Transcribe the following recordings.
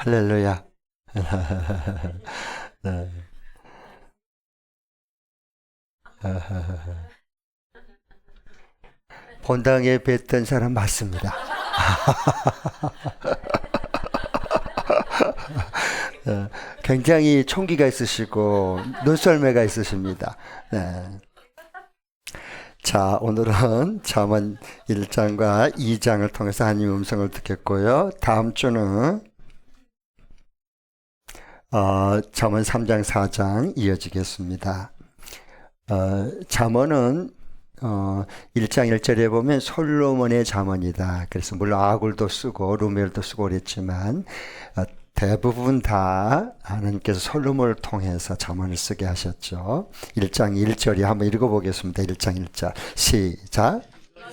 할렐루야. 네. 본당에 뵀던 사람 맞습니다. 네. 굉장히 총기가 있으시고 눈썰매가 있으십니다. 네. 자, 오늘은 잠언 1장과 2장을 통해서 하나님의 음성을 듣겠고요. 다음 주는 잠언 3장, 4장 이어지겠습니다. 잠언은 1장 1절에 보면 솔로몬의 잠언이다. 그래서 물론 아굴도 쓰고 루멜도 쓰고 그랬지만 대부분 다 하나님께서 솔로몬을 통해서 잠언을 쓰게 하셨죠. 1장 1절이 한번 읽어보겠습니다. 1장 1절 시작.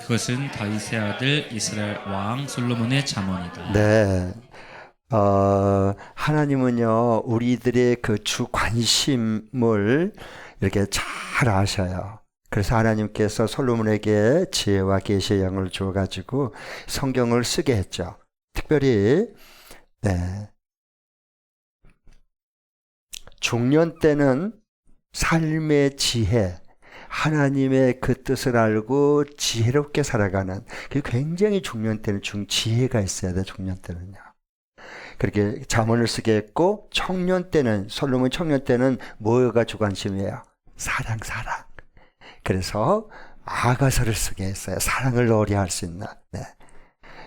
그것은 다윗의 아들 이스라엘 왕 솔로몬의 잠언이다. 네. 하나님은요, 우리들의 그 주 관심을 이렇게 잘 아셔요. 그래서 하나님께서 솔로몬에게 지혜와 계시의 영을 주어가지고 성경을 쓰게 했죠. 특별히, 네. 중년 때는 삶의 지혜, 하나님의 그 뜻을 알고 지혜롭게 살아가는, 그게 굉장히 중년 때는 지혜가 있어야 돼, 중년 때는요. 그렇게 잠언을 쓰게 했고, 청년 때는, 솔로몬 청년 때는 뭐가 주관심이에요? 사랑. 그래서 아가서를 쓰게 했어요. 사랑을 노래할 수 있는. 네.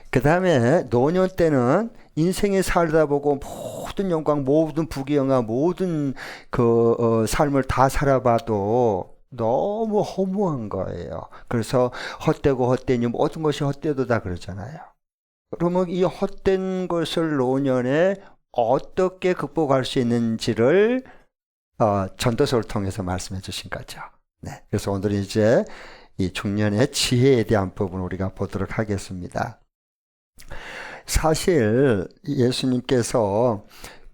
그 다음에 노년 때는 인생에 살다 보고 모든 영광, 모든 부귀영화, 모든 삶을 다 살아봐도 너무 허무한 거예요. 그래서 헛되고 헛되니 모든 것이 헛되도다 그러잖아요. 그러면 이 헛된 것을 노년에 어떻게 극복할 수 있는지를 전도서를 통해서 말씀해 주신 거죠. 네. 그래서 오늘은 이제 이 중년의 지혜에 대한 부분을 우리가 보도록 하겠습니다. 사실 예수님께서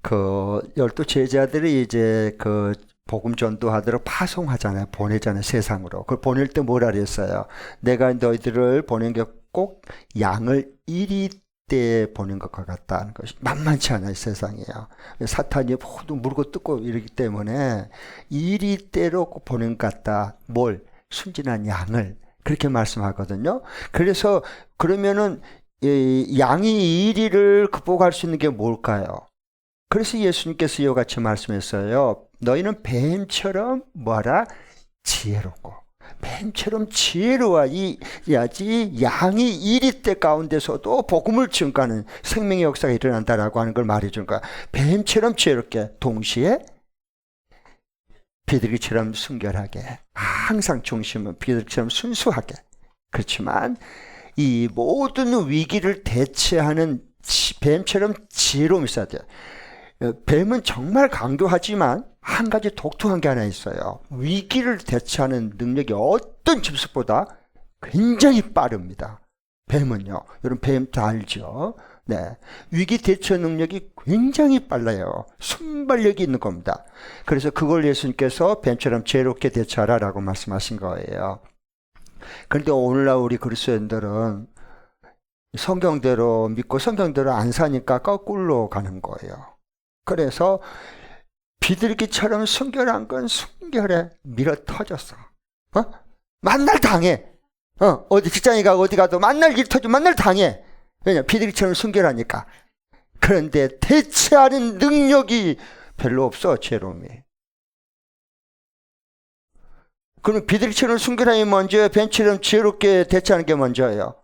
그 12 제자들이 이제 그 복음 전도하도록 파송하잖아요. 보내잖아요. 세상으로. 그걸 보낼 때 뭐라 그랬어요? 내가 너희들을 보낸 게 꼭 양을 1위 때 보낸 것과 같다는 것이 만만치 않아요. 세상이에요. 사탄이 모두 물고 뜯고 이러기 때문에 1위 때로 꼭 보낸 것 같다. 뭘? 순진한 양을. 그렇게 말씀하거든요. 그래서 그러면은 양이 1위를 극복할 수 있는 게 뭘까요? 그래서 예수님께서 이와 같이 말씀했어요. 너희는 뱀처럼 뭐하라? 지혜롭고. 뱀처럼 지혜로워야지 양이 1위 때 가운데서도 복음을 증거하는 생명의 역사가 일어난다라고 하는 걸 말해준 거야. 뱀처럼 지혜롭게 동시에 비둘기처럼 순결하게, 항상 중심은 비둘기처럼 순수하게. 그렇지만 이 모든 위기를 대처하는 뱀처럼 지혜로움이 있어야 돼요. 뱀은 정말 강교하지만 한 가지 독특한 게 하나 있어요. 위기를 대처하는 능력이 어떤 짐승보다 굉장히 빠릅니다. 뱀은요. 여러분 뱀 다 알죠? 네. 위기 대처 능력이 굉장히 빨라요. 순발력이 있는 겁니다. 그래서 그걸 예수님께서 뱀처럼 지혜롭게 대처하라라고 말씀하신 거예요. 그런데 오늘날 우리 그리스도인들은 성경대로 믿고 성경대로 안 사니까 거꾸로 가는 거예요. 그래서 비둘기처럼 순결한 건 순결에 밀어 터졌어. 만날 당해. 어디 직장에 가고 어디 가도 만날 일 터지면 만날 당해. 왜냐? 비둘기처럼 순결하니까. 그런데 대체하는 능력이 별로 없어, 죄로움이. 그럼 비둘기처럼 순결함이 먼저예요? 뱀처럼 지혜롭게 대처하는 게 먼저예요?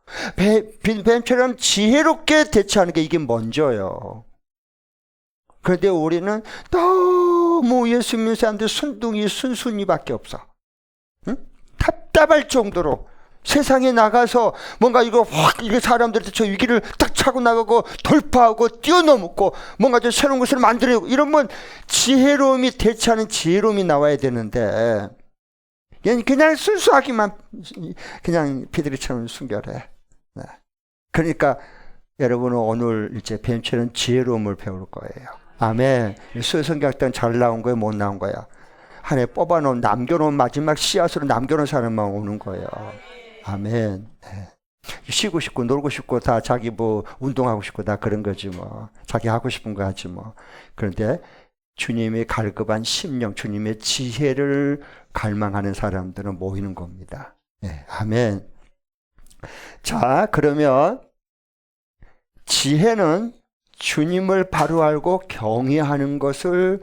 뱀처럼 지혜롭게 대처하는 게 이게 먼저예요. 그런데 우리는 너무 예수 믿는 사람들 순둥이 순순이밖에 없어. 응? 답답할 정도로 세상에 나가서 뭔가 이게 사람들한테 저 위기를 딱 차고 나가고 돌파하고 뛰어넘고 뭔가 저 새로운 것을 만들어내고 이러면 지혜로움이 대처하는 지혜로움이 나와야 되는데 그냥 순수하기만 그냥 비둘기처럼 순결해. 네. 그러니까 여러분은 오늘 이제 뱀처럼 지혜로움을 배울 거예요. 아멘. 수요성경 때는 잘 나온 거예요? 못 나온 거야? 하나에 뽑아놓은 남겨놓은 마지막 씨앗으로 남겨놓은 사람만 오는 거예요. 아멘. 네. 쉬고 싶고 놀고 싶고 다 자기 뭐 운동하고 싶고 다 그런 거지 뭐. 자기 하고 싶은 거 하지 뭐. 그런데 주님의 갈급한 심령, 주님의 지혜를 갈망하는 사람들은 모이는 겁니다. 네, 아멘. 자, 그러면 지혜는 주님을 바로 알고 경외하는 것을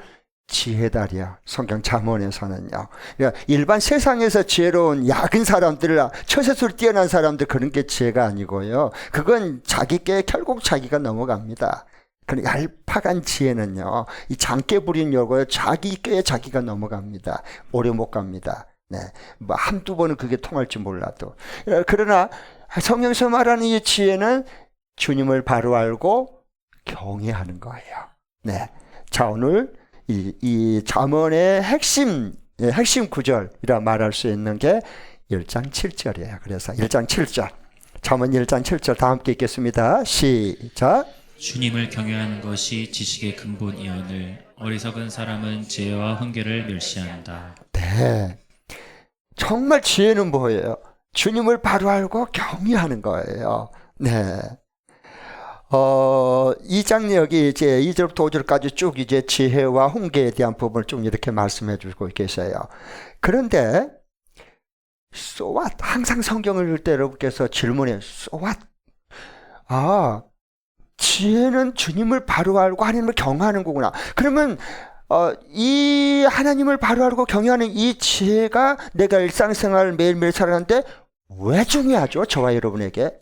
지혜다리야. 성경 잠언에서는요. 그러니까 일반 세상에서 지혜로운 야근 사람들, 처세술 뛰어난 사람들 그런 게 지혜가 아니고요. 그건 자기께 결국 자기가 넘어갑니다. 그 얄팍한 지혜는요, 이 장깨 부린 요거 자기 꾀에 자기가 넘어갑니다. 오래 못 갑니다. 네, 뭐 한두 번은 그게 통할지 몰라도. 그러나 성경에서 말하는 이 지혜는 주님을 바로 알고 경외하는 거예요. 네, 자 오늘 이 잠언의 핵심 구절이라 말할 수 있는 게 1장 7절이에요. 그래서 1장 7절, 잠언 1장 7절 다 함께 읽겠습니다. 시작. 주님을 경외하는 것이 지식의 근본이오늘 어리석은 사람은 지혜와 훈계를 멸시한다. 네, 정말 지혜는 뭐예요? 주님을 바로 알고 경외하는 거예요. 네. 2장 여기 이제 2절부터 5절까지 쭉 이제 지혜와 훈계에 대한 부분을 좀 이렇게 말씀해 주고 계세요. 그런데 so what? 항상 성경을 읽을 때 여러분께서 질문해요. so what? 지혜는 주님을 바로 알고 하나님을 경외하는 거구나. 그러면 이 하나님을 바로 알고 경외하는 이 지혜가 내가 일상생활 매일매일 살아가는데 왜 중요하죠? 저와 여러분에게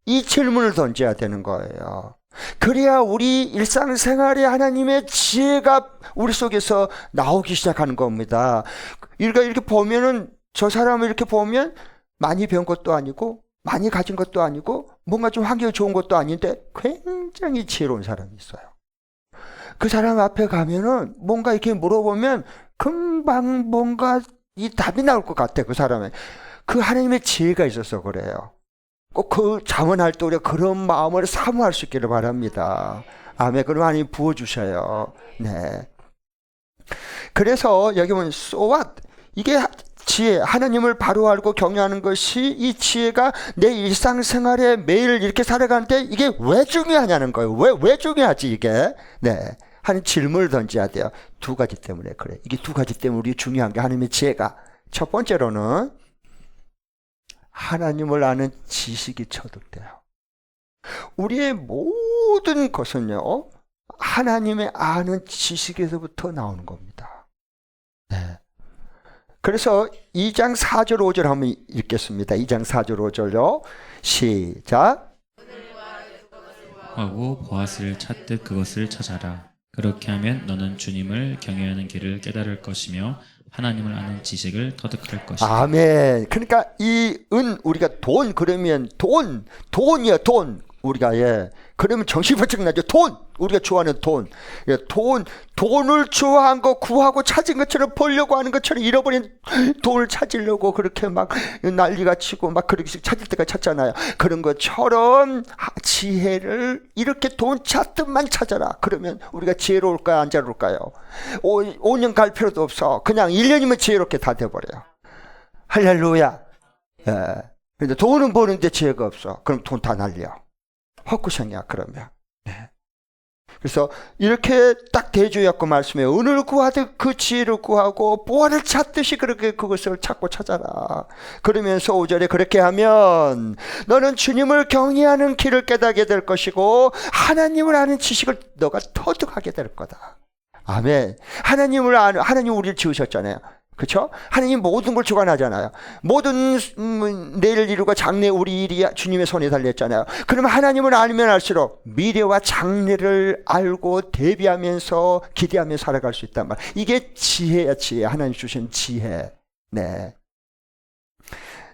이 질문을 던져야 되는 거예요. 그래야 우리 일상생활에 하나님의 지혜가 우리 속에서 나오기 시작하는 겁니다. 이렇게 보면은 저 사람을 이렇게 보면 많이 배운 것도 아니고 많이 가진 것도 아니고 뭔가 좀 환경이 좋은 것도 아닌데 굉장히 지혜로운 사람이 있어요. 그 사람 앞에 가면은 뭔가 이렇게 물어보면 금방 뭔가 이 답이 나올 것 같아. 그 사람은 그 하나님의 지혜가 있어서 그래요. 꼭 그 잠언할 때 우리가 그런 마음을 사모할 수 있기를 바랍니다. 아멘. 그럼 하나님 부어주셔요. 네. 그래서 여기 보면 so what? 이게 지혜, 하나님을 바로 알고 경외하는 것이 이 지혜가 내 일상생활에 매일 이렇게 살아가는데 이게 왜 중요하냐는 거예요. 왜 중요하지 이게? 네. 하는 질문을 던져야 돼요. 두 가지 때문에 그래. 이게 두 가지 때문에 우리 중요한 게 하나님의 지혜가. 첫 번째로는 하나님을 아는 지식이 처득돼요. 우리의 모든 것은요, 하나님의 아는 지식에서부터 나오는 겁니다. 네. 그래서 2장 4절 5절 한번 읽겠습니다. 2장 4절 5절요. 시작. 하고 보아스를 찾듯 그것을 찾아라. 그렇게 하면 너는 주님을 경외하는 길을 깨달을 것이며 하나님을 아는 지식을 터득할 것이다. 아멘. 그러니까 이 우리가 돈 그러면 돈이야 돈. 우리가 그러면 정신 번쩍 나죠. 돈 우리가 좋아하는 돈. 돈을 좋아한 거 구하고 찾은 것처럼 벌려고 하는 것처럼 잃어버린 돈을 찾으려고 그렇게 막 난리가 치고 막 그렇게 찾을 때가 찾잖아요. 그런 것처럼 지혜를 이렇게 돈 찾듯만 찾아라. 그러면 우리가 지혜로울까요? 안 지혜로울까요? 5년 갈 필요도 없어. 그냥 1년이면 지혜롭게 다 돼버려요. 할렐루야. 근데 돈은 버는데 지혜가 없어. 그럼 돈 다 날려. 헛구생이야 그러면. 네. 그래서 이렇게 딱 대조였고 말씀해요. 은을 구하듯 그 지혜를 구하고 보화를 찾듯이 그렇게 그것을 찾고 찾아라. 그러면서 5절에 그렇게 하면 너는 주님을 경외하는 길을 깨닫게 될 것이고 하나님을 아는 지식을 너가 터득하게 될 거다. 아멘. 하나님 우리를 지으셨잖아요. 그렇죠? 하나님 모든 걸 주관하잖아요. 모든 내일 이루고 장래 우리 일이 주님의 손에 달렸잖아요. 그러면 하나님을 알면 알수록 미래와 장래를 알고 대비하면서 기대하며 살아갈 수 있단 말이에요. 이게 지혜야 지혜. 하나님 주신 지혜. 네.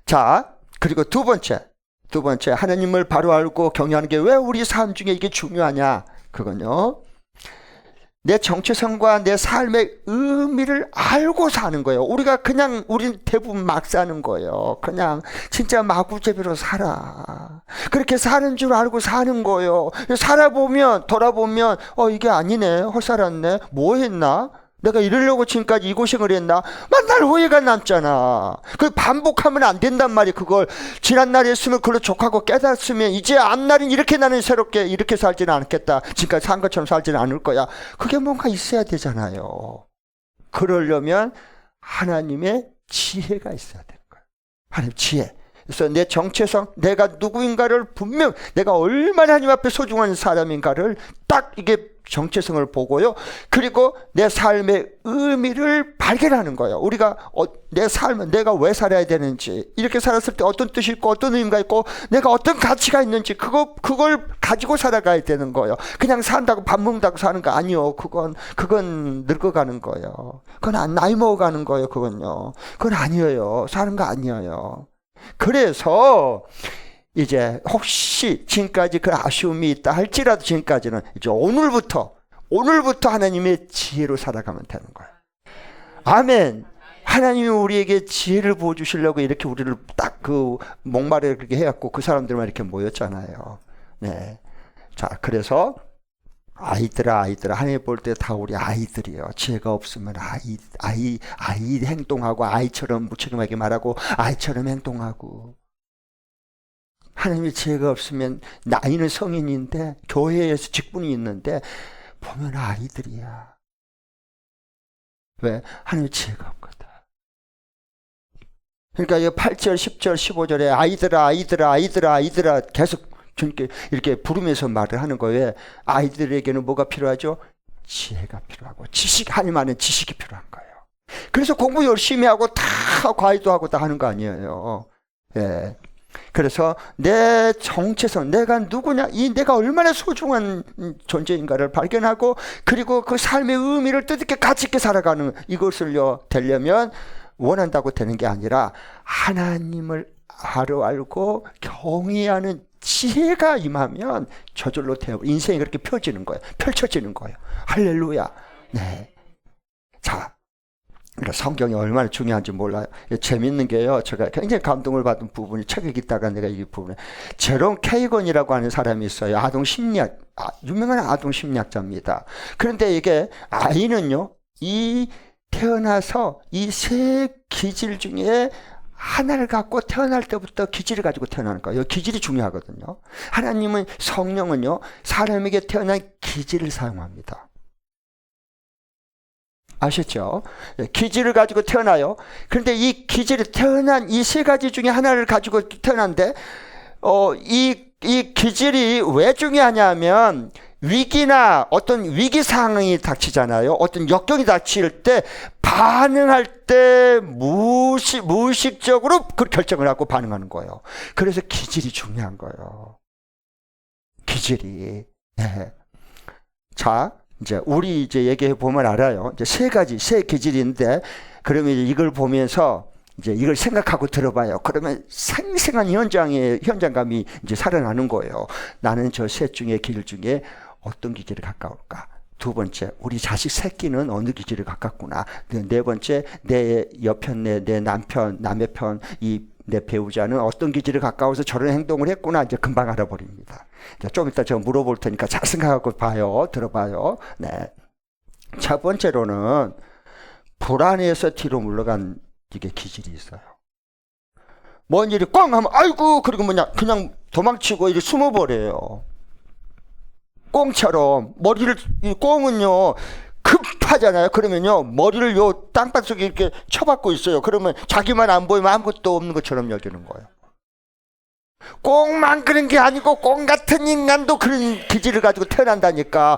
자, 그리고 두 번째 하나님을 바로 알고 경외하는 게 왜 우리 삶 중에 이게 중요하냐? 그건요. 내 정체성과 내 삶의 의미를 알고 사는 거예요. 우린 대부분 막 사는 거예요. 그냥 진짜 마구잡이로 살아. 그렇게 사는 줄 알고 사는 거예요. 돌아보면 이게 아니네. 헛살았네. 뭐 했나? 내가 이러려고 지금까지 이 고생을 했나? 맨날 후회가 남잖아. 그걸 반복하면 안 된단 말이야. 그걸 지난날에 했으면 그걸로 족하고 깨달았으면 이제 앞날은 이렇게 나는 새롭게 이렇게 살지는 않겠다. 지금까지 산 것처럼 살지는 않을 거야. 그게 뭔가 있어야 되잖아요. 그러려면 하나님의 지혜가 있어야 되는 거야. 하나님 지혜. 그래서 내 정체성, 내가 누구인가를 분명, 내가 얼마나 하나님 앞에 소중한 사람인가를 딱 이게 정체성을 보고요. 그리고 내 삶의 의미를 발견하는 거예요. 우리가 내 삶은 내가 왜 살아야 되는지, 이렇게 살았을 때 어떤 뜻이 있고 어떤 의미가 있고 내가 어떤 가치가 있는지 그걸 가지고 살아가야 되는 거예요. 그냥 산다고 밥 먹는다고 사는 거 아니요. 그건 늙어가는 거예요. 그건 나이 먹어가는 거예요. 그건 아니에요. 사는 거 아니에요. 그래서 이제 혹시 지금까지 그 아쉬움이 있다 할지라도 지금까지는 이제 오늘부터 하나님의 지혜로 살아가면 되는 거예요. 아멘. 하나님이 우리에게 지혜를 부어주시려고 이렇게 우리를 딱 그 목마르게 그렇게 해갖고 그 사람들만 이렇게 모였잖아요. 네. 자, 그래서 아이들아 하나님 볼 때 다 우리 아이들이에요. 지혜가 없으면 아이 행동하고 아이처럼 무책임하게 말하고 아이처럼 행동하고, 하나님의 지혜가 없으면 나이는 성인인데 교회에서 직분이 있는데 보면 아이들이야. 왜? 하나님의 지혜가 없거든. 그러니까 이 8절 10절 15절에 아이들아 계속 이렇게 부르면서 말을 하는 거예요. 아이들에게는 뭐가 필요하죠? 지혜가 필요하고 하나님 아는 지식이 필요한 거예요. 그래서 공부 열심히 하고 다 과외도 하고 다 하는 거 아니에요. 예. 그래서 내 정체성, 내가 누구냐, 내가 얼마나 소중한 존재인가를 발견하고, 그리고 그 삶의 의미를 뜻있게 가치 있게 살아가는 이것을요 되려면 원한다고 되는 게 아니라 하나님을 알고 경외하는 지혜가 임하면 저절로 인생이 그렇게 펼쳐지는 거예요. 할렐루야. 네. 자, 그러니까 성경이 얼마나 중요한지 몰라요. 재밌는 게요, 제가 굉장히 감동을 받은 부분이 책을 읽다가 내가 이 부분에, 제롬 케이건이라고 하는 사람이 있어요. 유명한 아동 심리학자입니다. 그런데 이게 아이는요, 태어나서 이 세 기질 중에 하나를 갖고 태어날 때부터 기질을 가지고 태어나는 거예요. 기질이 중요하거든요. 하나님은, 성령은요, 사람에게 태어난 기질을 사용합니다. 아셨죠? 기질을 가지고 태어나요. 그런데 이 기질이 태어난 이 세 가지 중에 하나를 가지고 태어난데, 이 기질이 왜 중요하냐면, 위기나 어떤 위기 상황이 닥치잖아요. 어떤 역경이 닥칠 때 반응할 때 무의식적으로 그 결정을 하고 반응하는 거예요. 그래서 기질이 중요한 거예요. 기질이. 네. 자, 이제 우리 얘기해 보면 알아요. 이제 세 기질인데, 그러면 이걸 보면서 이제 이걸 생각하고 들어봐요. 그러면 생생한 현장감이 이제 살아나는 거예요. 나는 저 셋 중에 길 중에 어떤 기질에 가까울까? 두 번째, 우리 자식 새끼는 어느 기질에 가깝구나. 네 번째, 내 여편, 내 남편, 남의 편, 내 배우자는 어떤 기질에 가까워서 저런 행동을 했구나. 이제 금방 알아버립니다. 좀 이따 제가 물어볼 테니까 잘 생각하고 들어봐요. 네. 첫 번째로는 불안해서 뒤로 물러간 이게 기질이 있어요. 뭔 일이 꽝 하면 아이고, 그리고 그냥 도망치고 이렇게 숨어버려요. 꽁처럼 꽁은요 급하잖아요. 그러면요 머리를 요 땅바닥 속에 이렇게 쳐박고 있어요. 그러면 자기만 안 보이면 아무것도 없는 것처럼 여기는 거예요. 꽁만 그런 게 아니고 꽁 같은 인간도 그런 기질을 가지고 태어난다니까.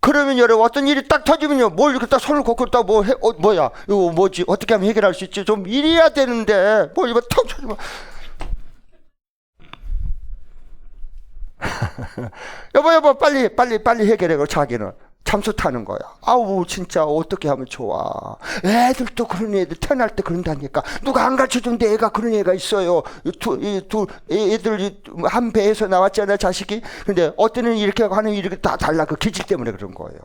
그러면 여러분 어떤 일이 딱 터지면요 뭘 이렇게 딱 손을 걷고 딱 뭐야 이거 뭐지 어떻게 하면 해결할 수 있지 좀 이래야 되는데 뭐 이거 턱 쳐지면 여보 빨리 해결해. 자기는 잠수 타는 거야. 아우 진짜 어떻게 하면 좋아. 애들도 그런 애들 태어날 때 그런다니까. 누가 안 가르쳐준데 애가 그런 애가 있어요. 애들 한 배에서 나왔잖아요 자식이. 근데 어떤 애는 이렇게 하고 하는 이렇게 다 달라. 그 기질 때문에 그런 거예요.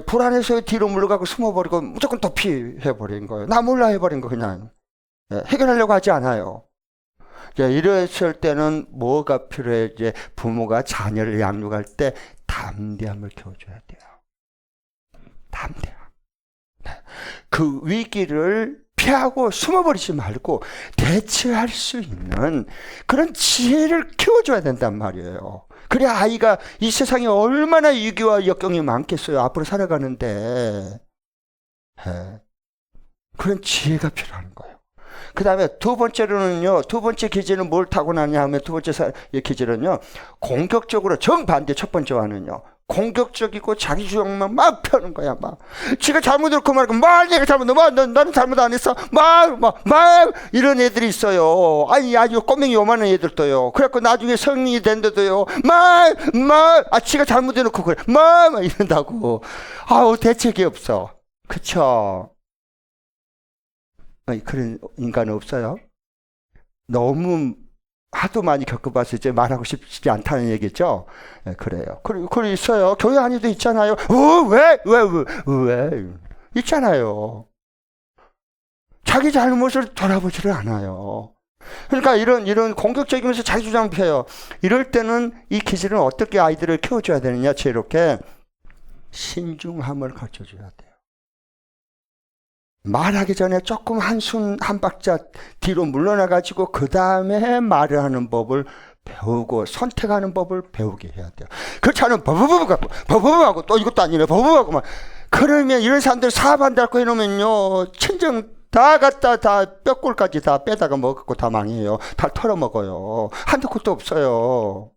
불안해서 뒤로 물러가고 숨어버리고 무조건 도피해버린 거예요. 나 몰라 해버린 거 그냥. 해결하려고 하지 않아요. 이제 이랬을 때는 뭐가 필요해? 이제 부모가 자녀를 양육할 때 담대함을 키워줘야 돼요. 담대함. 그 위기를 피하고 숨어버리지 말고 대처할 수 있는 그런 지혜를 키워줘야 된단 말이에요. 그래야 아이가 이 세상에 얼마나 위기와 역경이 많겠어요. 앞으로 살아가는데. 그런 지혜가 필요한 거예요. 그 다음에 두 번째로는요, 두 번째 기질은 뭘 타고나냐 하면 두 번째 기질은요, 공격적으로 정반대 첫 번째와는요, 공격적이고 자기 주장만 막 펴는 거야, 막. 지가 잘못을 그 말하고, 내가 잘못, 나는 잘못 안 했어. 이런 애들이 있어요. 아니, 아주 꼬맹이 요만한 애들도요. 그래갖고 나중에 성인이 된데도요, 지가 잘못해놓고 그래. 이런다고. 아우, 대책이 없어. 그쵸? 아니, 그런 인간은 없어요? 너무 하도 많이 겪어봐서 이제 말하고 싶지 않다는 얘기죠? 네, 그래요. 그리고 있어요. 교회 안에도 있잖아요. 왜? 있잖아요. 자기 잘못을 돌아보지를 않아요. 그러니까 이런 공격적이면서 자기 주장 펴요. 이럴 때는 이 기질은 어떻게 아이들을 키워줘야 되느냐? 지혜롭게 신중함을 가르쳐줘야 돼요. 말하기 전에 조금 한 박자 뒤로 물러나가지고 그 다음에 말을 하는 법을 배우고 선택하는 법을 배우게 해야 돼요. 그렇지 않으면 버버버하고 또 이것도 아니네 버버버하고 막 그러면 이런 사람들 사업한다고 해놓으면요 친정 다 갖다 다 뼈골까지 다 빼다가 먹고 다 망해요. 다 털어먹어요. 한두 곳도 없어요.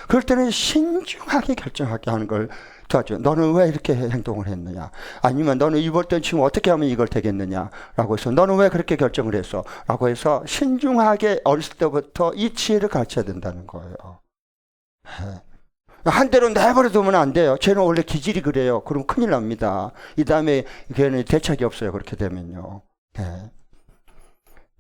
그럴 때는 신중하게 결정하게 하는 걸 도와줘요. 너는 왜 이렇게 행동을 했느냐? 아니면 너는 이번 때 지금 어떻게 하면 이걸 되겠느냐? 라고 해서 너는 왜 그렇게 결정을 했어? 라고 해서 신중하게 어렸을 때부터 이 지혜를 가르쳐야 된다는 거예요. 한 대로 내버려 두면 안 돼요. 쟤는 원래 기질이 그래요. 그럼 큰일 납니다. 이 다음에 걔는 대책이 없어요. 그렇게 되면요.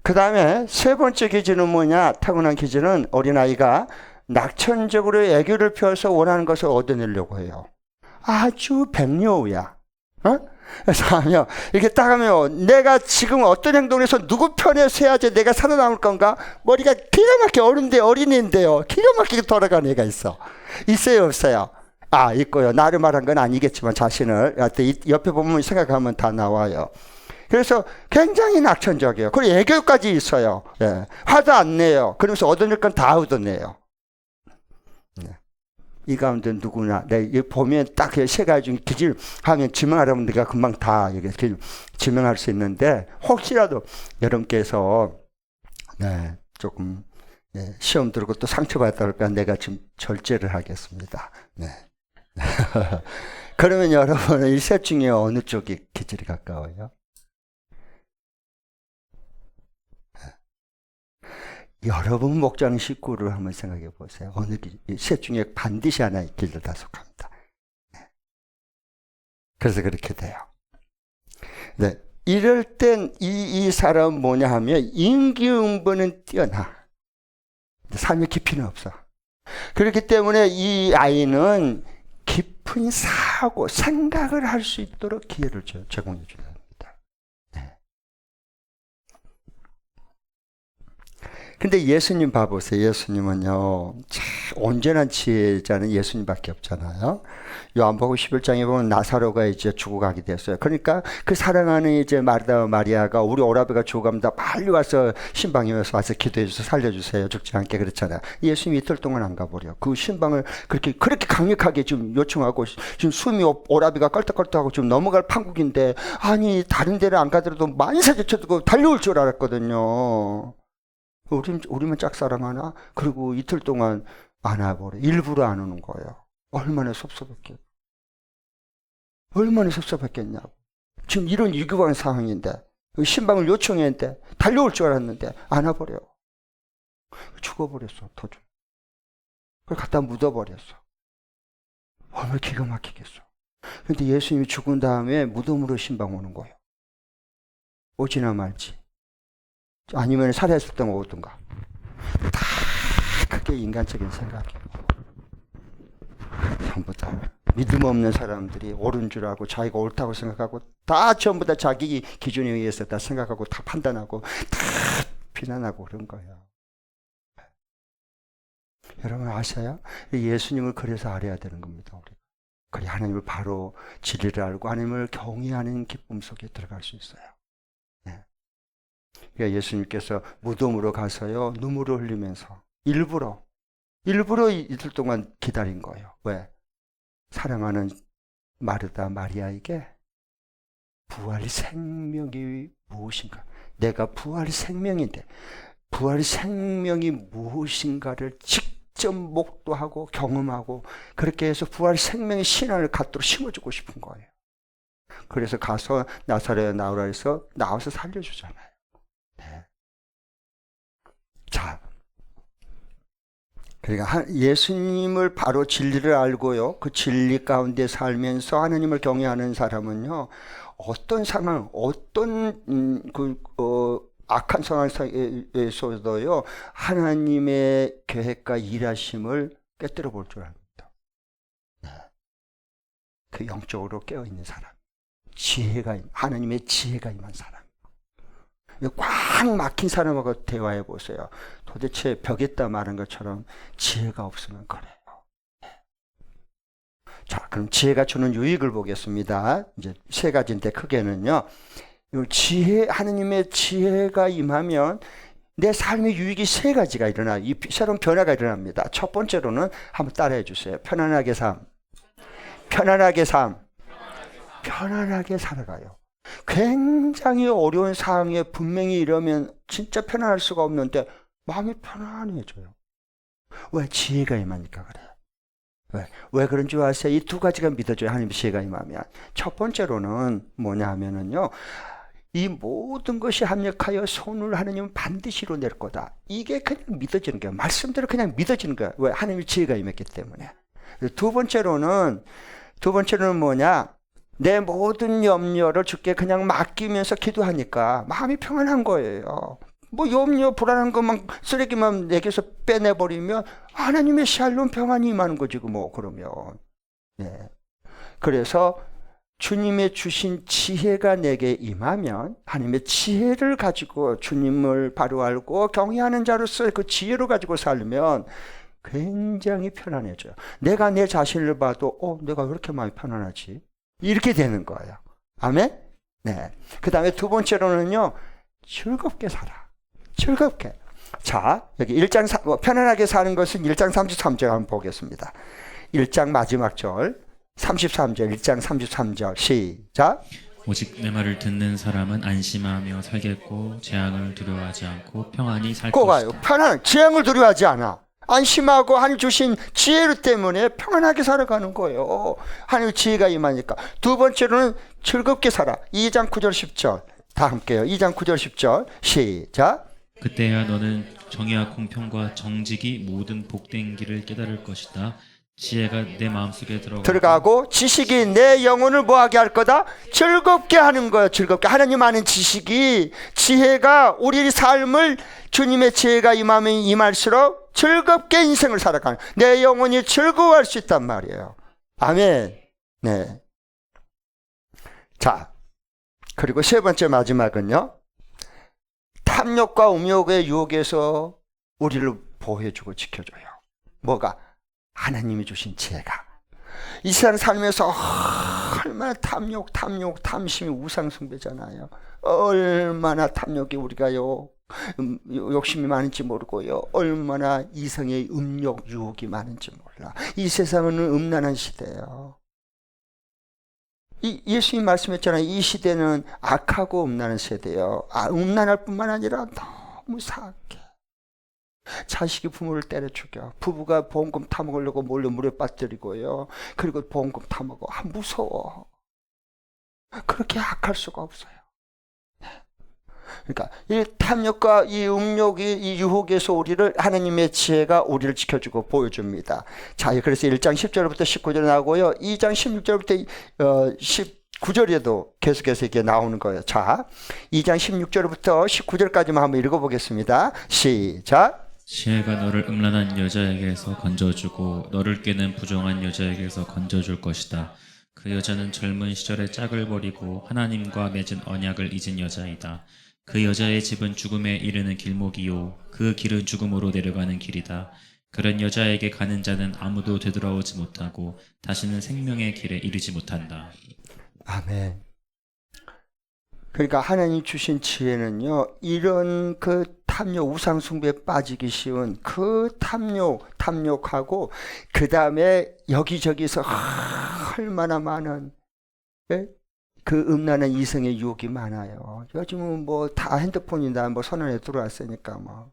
그 다음에 세 번째 기질은 뭐냐? 타고난 기질은 어린아이가 낙천적으로 애교를 펴서 원하는 것을 얻어내려고 해요. 아주 백료우야. 그래서 하면 이렇게 딱 하면 내가 지금 어떤 행동을 해서 누구 편에 서야지 내가 살아남을 건가? 머리가 기가 막히게 어린애인데요. 기가 막히게 돌아가는 애가 있어. 있어요, 없어요? 있고요. 나를 말한 건 아니겠지만 자신을 옆에 보면 생각하면 다 나와요. 그래서 굉장히 낙천적이에요. 그리고 애교까지 있어요. 화도 안 내요. 그러면서 얻어낼 건 다 얻어내요. 이 가운데 누구나, 보면 딱 세 가지 중에 기질 하면 지명하려면 내가 금방 다 지명할 수 있는데, 혹시라도 여러분께서, 조금, 시험 들고 또 상처받았다 그럴까 내가 지금 절제를 하겠습니다. 그러면 여러분은 이 셋 중에 어느 쪽이 기질이 가까워요? 여러분 목장 식구를 한번 생각해 보세요. 어느 셋 중에 반드시 하나의 길을 다 속합니다. 그래서 그렇게 돼요. 이럴 땐 이 사람은 뭐냐 하면 임기응변은 뛰어나. 삶의 깊이는 없어. 그렇기 때문에 이 아이는 깊은 생각을 할 수 있도록 기회를 제공해 줘야 합니다. 근데 예수님 봐보세요. 예수님은요, 참 온전한 지혜자는 예수님밖에 없잖아요. 요한복음 11장에 보면 나사로가 이제 죽어가게 됐어요. 그러니까 그 사랑하는 이제 마르다 마리아가 우리 오라비가 죽어갑니다. 빨리 와서 신방에 와서 기도해 주세요. 살려주세요. 죽지 않게 그랬잖아요. 예수님이 이틀 동안 안 가버려. 그 신방을 그렇게 강력하게 좀 요청하고 지금 숨이 오라비가 껄떡껄떡하고 좀 넘어갈 판국인데 아니 다른 데를 안 가더라도 만사제 쳐두고 달려올 줄 알았거든요. 우리만 짝사랑하나? 그리고 이틀 동안 안 와버려. 일부러 안 오는 거예요. 얼마나 섭섭했겠냐고. 지금 이런 위급한 상황인데, 신방을 요청했는데, 달려올 줄 알았는데, 안 와버려. 죽어버렸어, 도중. 그걸 갖다 묻어버렸어. 얼마나 기가 막히겠어. 근데 예수님이 죽은 다음에 무덤으로 신방 오는 거예요. 오지나 말지. 아니면 살아있을 때 오든가. 다 그게 인간적인 생각이에요. 전부 다 믿음 없는 사람들이 옳은 줄 알고 자기가 옳다고 생각하고 다 전부 다 자기 기준에 의해서 다 생각하고 다 판단하고 다 비난하고 그런 거예요. 여러분 아세요? 예수님을 그래서 알아야 되는 겁니다. 우리. 그래 하나님을 바로 진리를 알고 하나님을 경외하는 기쁨 속에 들어갈 수 있어요. 네. 그러니까 예수님께서 무덤으로 가서요 눈물을 흘리면서 일부러 이틀 동안 기다린 거예요. 왜? 사랑하는 마르다 마리아에게 부활 생명이 무엇인가? 내가 부활 생명인데 부활 생명이 무엇인가를 직접 목도하고 경험하고 그렇게 해서 부활 생명의 신앙을 갖도록 심어주고 싶은 거예요. 그래서 가서 나사렛에 나오라 해서 나와서 살려주잖아요. 네. 자, 그러니까 예수님을 바로 진리를 알고요. 그 진리 가운데 살면서 하나님을 경외하는 사람은요. 어떤 상황, 어떤 악한 상황 속에서도요. 하나님의 계획과 일하심을 깨뜨려 볼 줄 압니다. 네. 그 영적으로 깨어있는 사람. 하나님의 지혜가 임한 사람. 꽉 막힌 사람하고 대화해 보세요. 도대체 벽에다 말한 것처럼 지혜가 없으면 그래요. 자, 그럼 지혜가 주는 유익을 보겠습니다. 이제 세 가지인데 크게는요. 하나님의 지혜가 임하면 내 삶의 유익이 세 가지가 일어나요. 이 새로운 변화가 일어납니다. 첫 번째로는 한번 따라해 주세요. 편안하게 살아가요. 굉장히 어려운 상황에 분명히 이러면 진짜 편안할 수가 없는데 마음이 편안해져요. 왜? 지혜가 임하니까 그래요. 왜 그런 줄 아세요? 이 두 가지가 믿어져요. 하나님의 지혜가 임하면. 첫 번째로는 뭐냐 하면은요. 이 모든 것이 합력하여 손을 하나님은 반드시 이뤄낼 거다. 이게 그냥 믿어지는 거예요. 말씀대로 그냥 믿어지는 거예요. 왜? 하나님의 지혜가 임했기 때문에. 두 번째로는 뭐냐? 내 모든 염려를 주께 그냥 맡기면서 기도하니까 마음이 평안한 거예요. 뭐 염려, 불안한 것만 쓰레기만 내게서 빼내버리면 하나님의 샬롬 평안이 임하는 거지 뭐 그러면. 네. 그래서 주님의 주신 지혜가 내게 임하면 하나님의 지혜를 가지고 주님을 바로 알고 경외하는 자로서 그 지혜를 가지고 살면 굉장히 편안해져요. 내가 내 자신을 봐도 내가 왜 이렇게 마음이 편안하지? 이렇게 되는 거예요. 아멘? 네. 그 다음에 두 번째로는요, 즐겁게 살아. 즐겁게. 자, 여기 편안하게 사는 것은 1장 33절 한번 보겠습니다. 1장 마지막 절, 33절, 1장 33절, 시작. 오직 내 말을 듣는 사람은 안심하며 살겠고 재앙을 두려워하지 않고 평안히 살 꼭 것이다. 와요. 편안, 재앙을 두려워하지 않아. 안심하고 하나님 주신 지혜를 때문에 평안하게 살아가는 거예요. 하나님 지혜가 임하니까. 두 번째로는 즐겁게 살아. 2장 9절 10절 다 함께요. 2장 9절 10절 시작. 그때야 너는 정의와 공평과 정직이 모든 복된 길을 깨달을 것이다. 지혜가 내 마음속에 들어가고 지식이 내 영혼을 뭐하게 할 거다? 즐겁게 하는 거예요. 즐겁게. 하나님 아는 지식이, 지혜가 우리 삶을 주님의 지혜가 임하면 임할수록 즐겁게 인생을 살아가는, 내 영혼이 즐거워할 수 있단 말이에요. 아멘. 네. 자, 그리고 세 번째 마지막은요. 탐욕과 음욕의 유혹에서 우리를 보호해주고 지켜줘요. 뭐가? 하나님이 주신 지혜가. 이 세상 살면서 얼마나 탐심이 우상숭배잖아요. 얼마나 탐욕이 우리가요 욕심이 많은지 모르고요, 얼마나 이성의 음욕 유혹이 많은지 몰라. 이 세상은 음란한 시대예요. 예수님 말씀했잖아요. 이 시대는 악하고 음란한 세대예요. 음란할 뿐만 아니라 너무 사악해. 자식이 부모를 때려 죽여. 부부가 보험금 타먹으려고 몰래 물에 빠뜨리고요. 그리고 보험금 타먹어. 무서워. 그렇게 악할 수가 없어요. 그러니까 이 탐욕과 이 음욕이, 이 유혹에서 하나님의 지혜가 우리를 지켜주고 보여줍니다. 자, 그래서 1장 10절부터 19절 나오고요. 2장 16절부터 19절에도 계속해서 이게 나오는 거예요. 자, 2장 16절부터 19절까지만 한번 읽어보겠습니다. 시작. 지혜가 너를 음란한 여자에게서 건져주고 너를 꾀는 부정한 여자에게서 건져줄 것이다. 그 여자는 젊은 시절에 짝을 버리고 하나님과 맺은 언약을 잊은 여자이다. 그 여자의 집은 죽음에 이르는 길목이요 그 길은 죽음으로 내려가는 길이다. 그런 여자에게 가는 자는 아무도 되돌아오지 못하고 다시는 생명의 길에 이르지 못한다. 아멘. 그러니까 하나님 주신 지혜는요, 이런 그 탐욕, 우상 숭배에 빠지기 쉬운 그 탐욕하고, 그 다음에 여기저기서 얼마나 많은, 예? 그 음란한 이성의 유혹이 많아요. 요즘은 뭐 다 핸드폰이나 뭐 손 안에 들어왔으니까 뭐.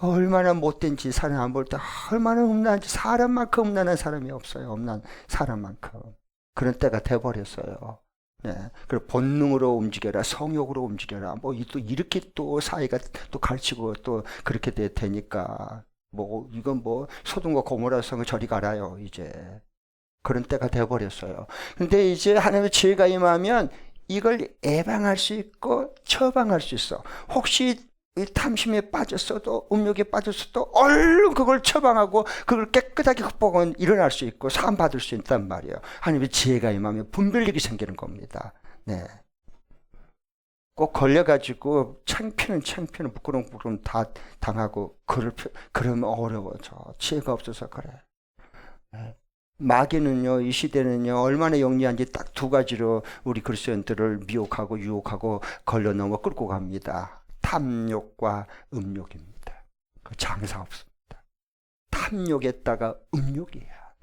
얼마나 못된 짓 사람 안 볼 때 얼마나 음란한지, 사람만큼 음란한 사람이 없어요. 음란 사람만큼. 그런 때가 돼버렸어요. 네. 그리고 본능으로 움직여라, 성욕으로 움직여라. 뭐 또 이렇게 또 사회가 또 가르치고 또 그렇게 되니까 뭐 이건 뭐 소돔과 고모라 성을 저리 가라요 이제. 그런 때가 돼버렸어요. 근데 이제 하나님의 지혜가 임하면 이걸 예방할 수 있고 처방할 수 있어. 혹시 이 탐심에 빠졌어도, 음욕에 빠졌어도 얼른 그걸 처방하고 그걸 깨끗하게 극복은 일어날 수 있고 사함 받을 수 있단 말이에요. 하나님의 지혜가 임하면 분별력이 생기는 겁니다. 네. 꼭 걸려가지고 창피는 부끄러움 다 당하고 그러면 어려워져. 지혜가 없어서 그래. 네. 마귀는요, 이 시대는요, 얼마나 영리한지 딱 두 가지로 우리 그리스도인들을 미혹하고 유혹하고 걸려 넘어 끌고 갑니다. 탐욕과 음욕입니다. 그 장사 없습니다. 탐욕에다가 음욕이야.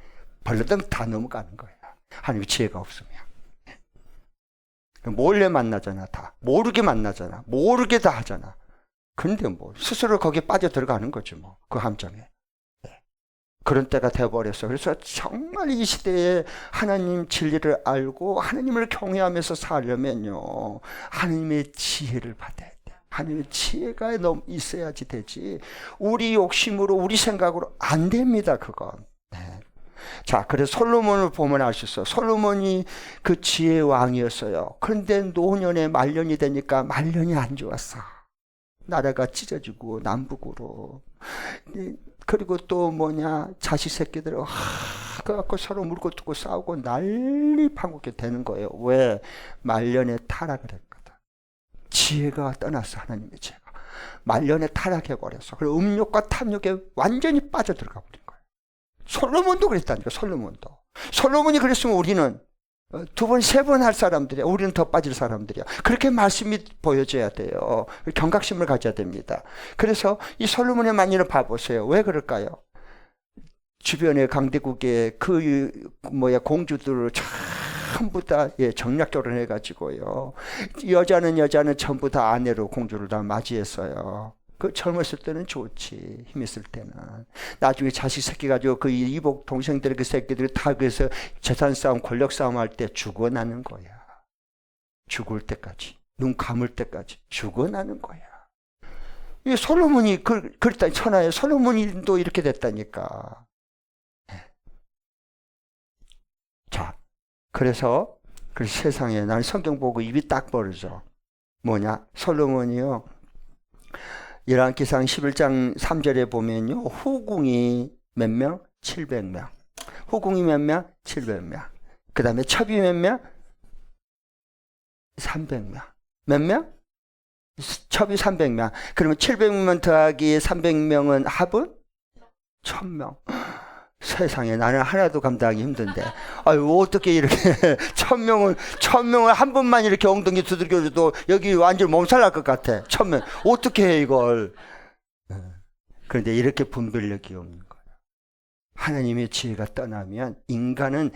벌러덩 다 넘어가는 거야. 하나님의 지혜가 없으면. 몰래 만나잖아, 다. 모르게 만나잖아. 모르게 다 하잖아. 근데 뭐, 스스로 거기에 빠져 들어가는 거지, 뭐. 그 함정에. 그런 때가 돼버렸어. 그래서 정말 이 시대에 하나님 진리를 알고 하나님을 경외하면서 살려면요, 하나님의 지혜를 받아야 돼. 하나님의 지혜가 너무 있어야지 되지. 우리 욕심으로, 우리 생각으로 안 됩니다, 그건. 네. 자, 그래서 솔로몬을 보면 알 수 있어. 솔로몬이 그 지혜의 왕이었어요. 그런데 노년에 말년이 되니까 말년이 안 좋았어. 나라가 찢어지고 남북으로. 그리고 또 자식 새끼들 그래갖고 서로 물고 뜯고 싸우고 난리 판국게 되는 거예요. 왜? 말년에 타락을 했거든. 지혜가 떠났어. 하나님의 지혜가 말년에 타락해버렸어. 그리고 음욕과 탐욕에 완전히 빠져들어가 버린 거예요. 솔로몬도 그랬다니까. 솔로몬이 그랬으면 우리는 두 번, 세 번 할 사람들이야. 우리는 더 빠질 사람들이야. 그렇게 말씀이 보여져야 돼요. 경각심을 가져야 됩니다. 그래서 이 솔로몬의 만년을 봐보세요. 왜 그럴까요? 주변의 강대국의 공주들을 전부 다 정략 결혼해가지고요. 여자는 전부 다 아내로 공주를 다 맞이했어요. 그 젊었을 때는 좋지, 힘 있을 때는. 나중에 자식 새끼 가지고 그 이복 동생들 그 새끼들이 다 그래서 재산 싸움, 권력 싸움 할 때 죽어나는 거야. 죽을 때까지, 눈 감을 때까지 죽어나는 거야. 이 솔로몬이 그랬다, 천하에 솔로몬도 이렇게 됐다니까. 자, 그래서 그 세상에 나는 성경 보고 입이 딱 벌어져. 솔로몬이요. 열왕기상 11장 3절에 보면요, 후궁이 몇 명? 700명. 후궁이 몇 명? 700명. 그 다음에 첩이 몇 명? 300명. 몇 명? 첩이 300명. 그러면 700명 더하기 300명은 합은? 1000명. 세상에, 나는 하나도 감당하기 힘든데. 아유, 어떻게 이렇게 1000명을 한 번만 이렇게 엉덩이 두들겨줘도 여기 완전 몸살 날 것 같아. 1000명. 어떻게 해, 이걸. 그런데 이렇게 분별력이 없는 거예요. 하나님의 지혜가 떠나면 인간은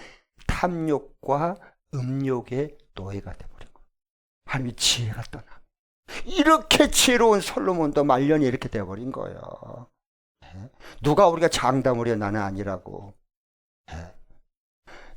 탐욕과 음욕의 노예가 돼버린 거예요. 하나님의 지혜가 떠나. 이렇게 지혜로운 솔로몬도 말년이 이렇게 돼버린 거예요. 누가 우리가 장담을 해? 나는 아니라고.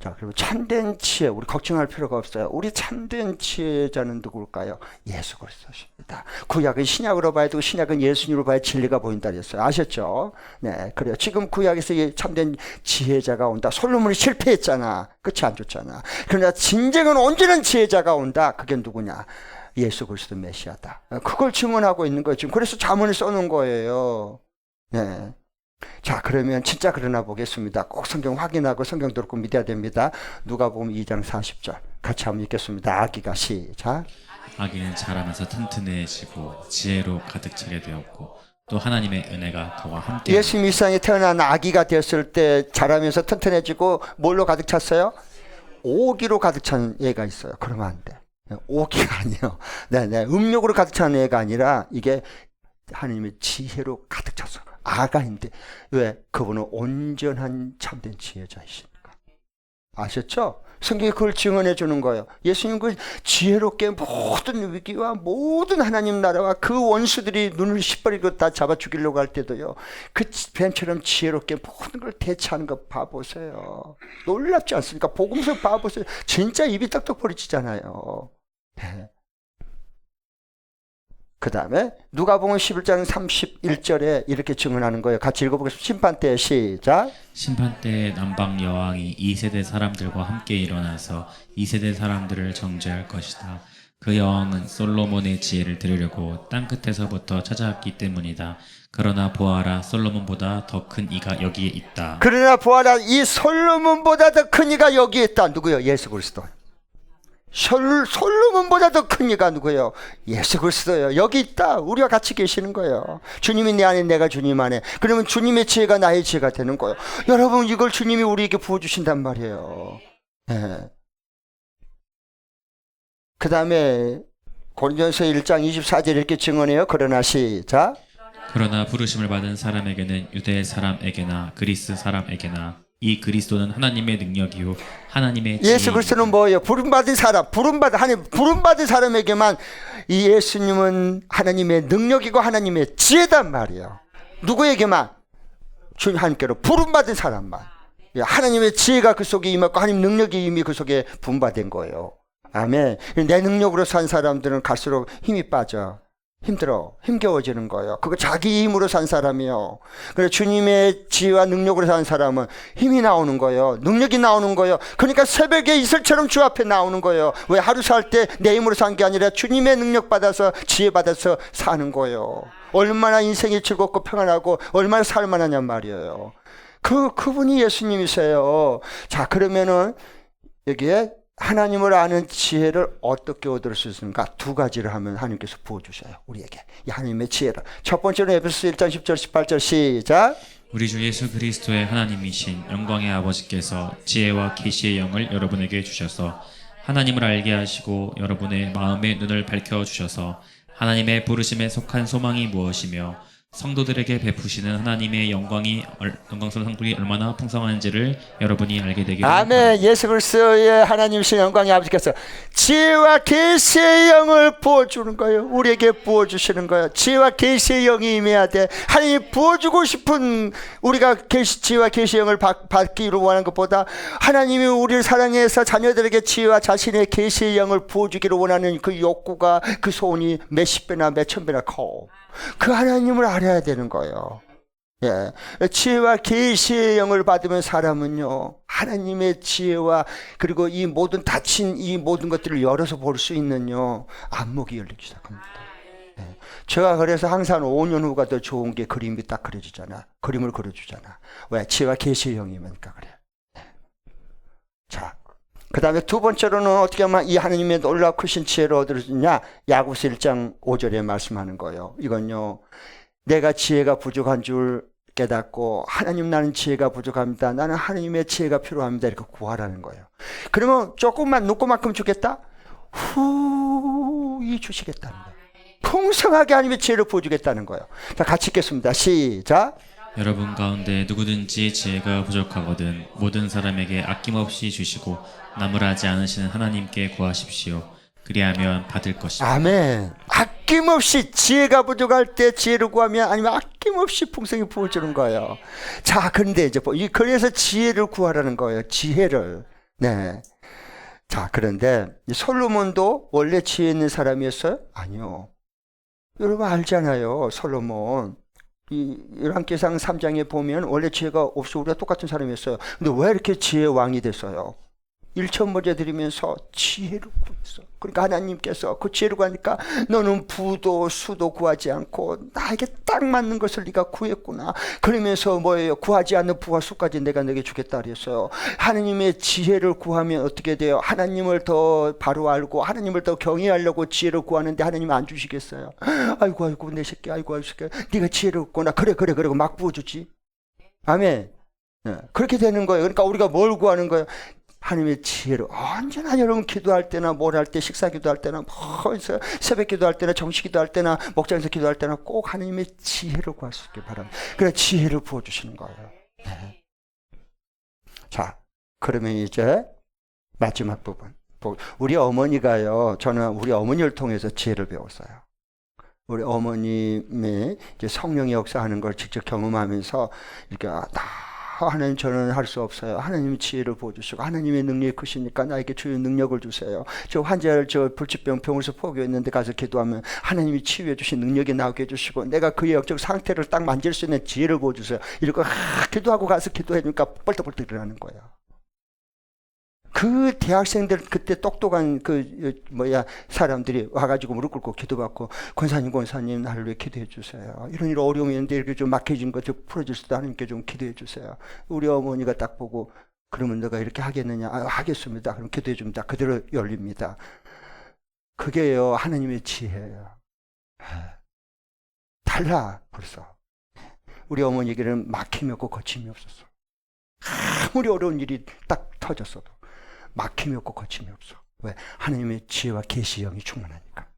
자, 그리고 참된 지혜, 우리 걱정할 필요가 없어요. 우리 참된 지혜자는 누굴까요? 예수 그리스도십니다. 구약은 신약으로 봐야 되고 신약은 예수님으로 봐야 진리가 보인다 그랬어요. 아셨죠? 네, 그래요. 지금 구약에서 참된 지혜자가 온다. 솔로몬이 실패했잖아. 끝이 안 좋잖아. 그러나 진정한 온전한 지혜자가 온다. 그게 누구냐? 예수 그리스도 메시아다. 그걸 증언하고 있는 거예요. 지금 그래서 자문을 써놓은 거예요. 네. 자, 그러면 진짜 그러나 보겠습니다. 꼭 성경 확인하고 성경 듣고 믿어야 됩니다. 누가복음 2장 40절 같이 한번 읽겠습니다. 아기가 시작. 아기는 자라면서 튼튼해지고 지혜로 가득 차게 되었고 또 하나님의 은혜가 그와 함께 예수님 이 세상에 태어난 아기가 되었을 때 자라면서 튼튼해지고 뭘로 가득 찼어요? 오기로 가득 찬 애가 있어요. 그러면 안 돼. 오기가 아니에요. 네네. 음욕으로 가득 찬 애가 아니라 이게 하나님의 지혜로 가득 찼어. 아가인데 왜? 그분은 온전한 참된 지혜자이시니까. 아셨죠? 성경이 그걸 증언해 주는 거예요. 예수님 그 지혜롭게 모든 위기와 모든 하나님 나라와 그 원수들이 눈을 시뻘리고 다 잡아 죽이려고 할 때도요. 그 뱀처럼 지혜롭게 모든 걸 대처하는 거 봐보세요. 놀랍지 않습니까? 복음서 봐보세요. 진짜 입이 떡떡 벌어지잖아요. 네. 그 다음에 누가복음 11장 31절에 이렇게 증언하는 거예요. 같이 읽어보겠습니다. 심판 때 시작. 심판 때 남방 여왕이 2세대 사람들과 함께 일어나서 2세대 사람들을 정죄할 것이다. 그 여왕은 솔로몬의 지혜를 들으려고 땅끝에서부터 찾아왔기 때문이다. 그러나 보아라, 솔로몬보다 더 큰 이가 여기에 있다. 그러나 보아라, 이 솔로몬보다 더 큰 이가 여기에 있다. 누구요? 예수 그리스도. 솔로몬보다 더 큰 이가 누구예요? 예수 그리스도예요. 여기 있다. 우리와 같이 계시는 거예요. 주님이 내 안에, 내가 주님 안에. 그러면 주님의 지혜가 나의 지혜가 되는 거예요. 여러분, 이걸 주님이 우리에게 부어주신단 말이에요. 네. 그 다음에 고린도전서 1장 24절 이렇게 증언해요. 그러나 시작. 그러나 부르심을 받은 사람에게는 유대 사람에게나 그리스 사람에게나 이 그리스도는 하나님의 능력이요 하나님의 지혜입니다. 예수 그리스도는 뭐예요? 부름받은 사람, 부름받은 사람에게만 이 예수님은 하나님의 능력이고 하나님의 지혜단 말이에요. 누구에게만? 주님 하나님께로 부름받은 사람만. 하나님의 지혜가 그 속에 임했고 하나님 능력이 이미 그 속에 분바된 거예요. 아멘. 내 능력으로 산 사람들은 갈수록 힘이 빠져. 힘들어. 힘겨워지는 거예요. 그거 자기 힘으로 산 사람이요. 그래서 주님의 지혜와 능력으로 산 사람은 힘이 나오는 거예요. 능력이 나오는 거예요. 그러니까 새벽에 이슬처럼 주 앞에 나오는 거예요. 왜? 하루 살 때 내 힘으로 산 게 아니라 주님의 능력 받아서 지혜 받아서 사는 거예요. 얼마나 인생이 즐겁고 평안하고 얼마나 살만하냔 말이에요. 그분이 예수님이세요. 자, 그러면은 여기에 하나님을 아는 지혜를 어떻게 얻을 수 있는가? 두 가지를 하면 하나님께서 부어주셔요. 우리에게 이 하나님의 지혜를. 첫 번째는 에베소서 1장 10절 18절 시작. 우리 주 예수 그리스도의 하나님이신 영광의 아버지께서 지혜와 계시의 영을 여러분에게 주셔서 하나님을 알게 하시고 여러분의 마음의 눈을 밝혀주셔서 하나님의 부르심에 속한 소망이 무엇이며 성도들에게 베푸시는 하나님의 영광스러운 성분이 얼마나 풍성한지를 여러분이 알게 되기를 아멘. 예수 그리스도의 하나님이신 영광의 아버지께서 지혜와 계시의 영을 부어주는 거예요. 우리에게 부어주시는 거예요. 지혜와 계시의 영이 임해야 돼. 하나님이 부어주고 싶은 우리가 지혜와 계시의 영을 받기를 원하는 것보다 하나님이 우리를 사랑해서 자녀들에게 지혜와 자신의 계시의 영을 부어주기를 원하는 그 욕구가 그 소원이 몇십 배나 몇천 배나 커. 그 하나님을 알아야 되는 거예요. 예. 지혜와 계시의 영을 받으면 사람은요, 하나님의 지혜와 그리고 이 모든 닫힌 이 모든 것들을 열어서 볼 수 있는요, 안목이 열리기 시작합니다. 예. 제가 그래서 항상 5년 후가 더 좋은 게 그림이 딱 그려지잖아. 그림을 그려주잖아. 왜? 지혜와 계시의 영이니까 그래. 예. 자. 그 다음에 두 번째로는 어떻게 하면 이 하나님의 놀라운 크신 지혜를 얻으느냐? 야고보서 1장 5절에 말씀하는 거예요. 이건요, 내가 지혜가 부족한 줄 깨닫고 하나님 나는 지혜가 부족합니다. 나는 하나님의 지혜가 필요합니다. 이렇게 구하라는 거예요. 그러면 조금만 눈꼬만큼 주겠다? 후이 주시겠다는 거예요. 풍성하게 하나님의 지혜를 부어주겠다는 거예요. 자, 같이 읽겠습니다. 시작. 여러분 가운데 누구든지 지혜가 부족하거든 모든 사람에게 아낌없이 주시고 나무라지 않으시는 하나님께 구하십시오. 그리하면 받을 것이다. 아멘. 아낌없이 지혜가 부족할 때 지혜를 구하면 아니면 아낌없이 풍성히 부어주는 거예요. 자, 그런데 이제 그래서 지혜를 구하라는 거예요. 지혜를. 네. 자, 그런데 솔로몬도 원래 지혜 있는 사람이었어요? 아니요. 여러분 알잖아요. 솔로몬. 이 열왕기상 3장에 보면 원래 지혜가 없어 우리가 똑같은 사람이었어요. 근데 왜 이렇게 지혜의 왕이 됐어요? 일천모제 드리면서 지혜를 구했어. 그러니까 하나님께서 그 지혜를 구하니까 너는 부도 수도 구하지 않고 나에게 딱 맞는 것을 네가 구했구나. 그러면서 뭐예요? 구하지 않는 부와 수까지 내가 너에게 주겠다 그랬어요. 하나님의 지혜를 구하면 어떻게 돼요? 하나님을 더 바로 알고 하나님을 더 경외하려고 지혜를 구하는데 하나님은 안 주시겠어요? 아이고 내 새끼, 아이고 새끼, 네가 지혜를 얻구나. 그래 그러고 막 부어주지. 아멘. 그렇게 되는 거예요. 그러니까 우리가 뭘 구하는 거예요? 하나님의 지혜를 언제나 여러분 기도할 때나 뭘 할 때, 식사 기도할 때나 새벽 기도할 때나 정식 기도할 때나 목장에서 기도할 때나 꼭 하나님의 지혜를 구할 수 있게 바랍니다. 그래 지혜를 부어주시는 거예요. 네. 자, 그러면 이제 마지막 부분. 우리 어머니가요, 저는 우리 어머니를 통해서 지혜를 배웠어요. 우리 어머님의 이제 성령의 역사하는 걸 직접 경험하면서 이렇게 하나님 저는 할 수 없어요. 하나님이 지혜를 부어주시고 하나님의 능력이 크시니까 나에게 주의 능력을 주세요. 저 환자를 저 불치병 병원에서 포기했는데 가서 기도하면 하나님이 치유해 주신 능력이 나오게 해주시고 내가 그의 영적 상태를 딱 만질 수 있는 지혜를 부어주세요. 이러고 기도하고 가서 기도해주니까 뻘떡뻘떡 일어나는 거예요. 그 대학생들 그때 똑똑한 사람들이 와가지고 무릎 꿇고 기도받고 권사님 나를 위해 기도해 주세요. 이런 어려움이 있는데 이렇게 좀 막혀진 것 좀 풀어줄 수도 하나님께 좀 기도해 주세요. 우리 어머니가 딱 보고 그러면 너가 이렇게 하겠느냐? 하겠습니다. 그럼 기도해 줍니다. 그대로 열립니다. 그게요 하나님의 지혜예요. 달라 벌써. 우리 어머니에게는 막힘이 없고 거침이 없었어. 아무리 어려운 일이 딱 터졌어도 막힘이 없고 거침이 없어. 왜? 하나님의 지혜와 계시의 영이 충만하니까.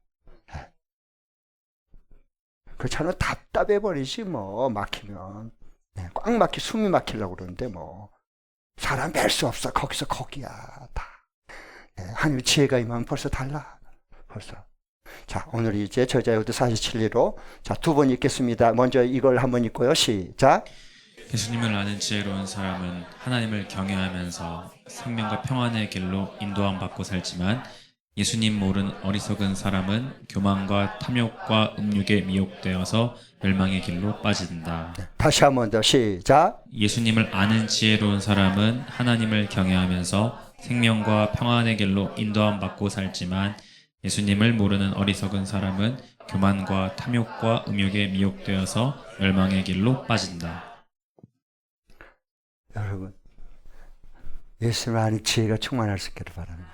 그렇잖아. 답답해 버리지 뭐 막히면. 꽉 막히 숨이 막히려고 그러는데 뭐 사람 뵐 수 없어. 거기서 거기야 다. 하나님의 지혜가 임하면 벌써 달라. 벌써. 자, 오늘 이제 저자유도 47리로 자, 두 번 읽겠습니다. 먼저 이걸 한번 읽고요. 시작. 예수님을 아는 지혜로운 사람은 하나님을 경외하면서 생명과 평안의 길로 인도함 받고 살지만 예수님 모르는 어리석은 사람은 교만과 탐욕과 음욕에 미혹되어서 멸망의 길로 빠진다. 다시 한번 더 시작. 예수님을 아는 지혜로운 사람은 하나님을 경외하면서 생명과 평안의 길로 인도함 받고 살지만 예수님을 모르는 어리석은 사람은 교만과 탐욕과 음욕에 미혹되어서 멸망의 길로 빠진다. 여러분, 예수님을 아는 지혜가 충만할 수 있기를 바랍니다.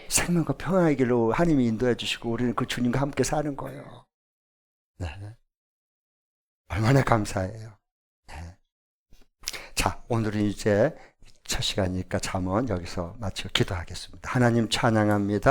생명과 평안의 길로 하나님이 인도해 주시고 우리는 그 주님과 함께 사는 거예요. 네. 얼마나 감사해요. 네. 자, 오늘은 이제 첫 시간이니까 잠언 여기서 마치고 기도하겠습니다. 하나님 찬양합니다.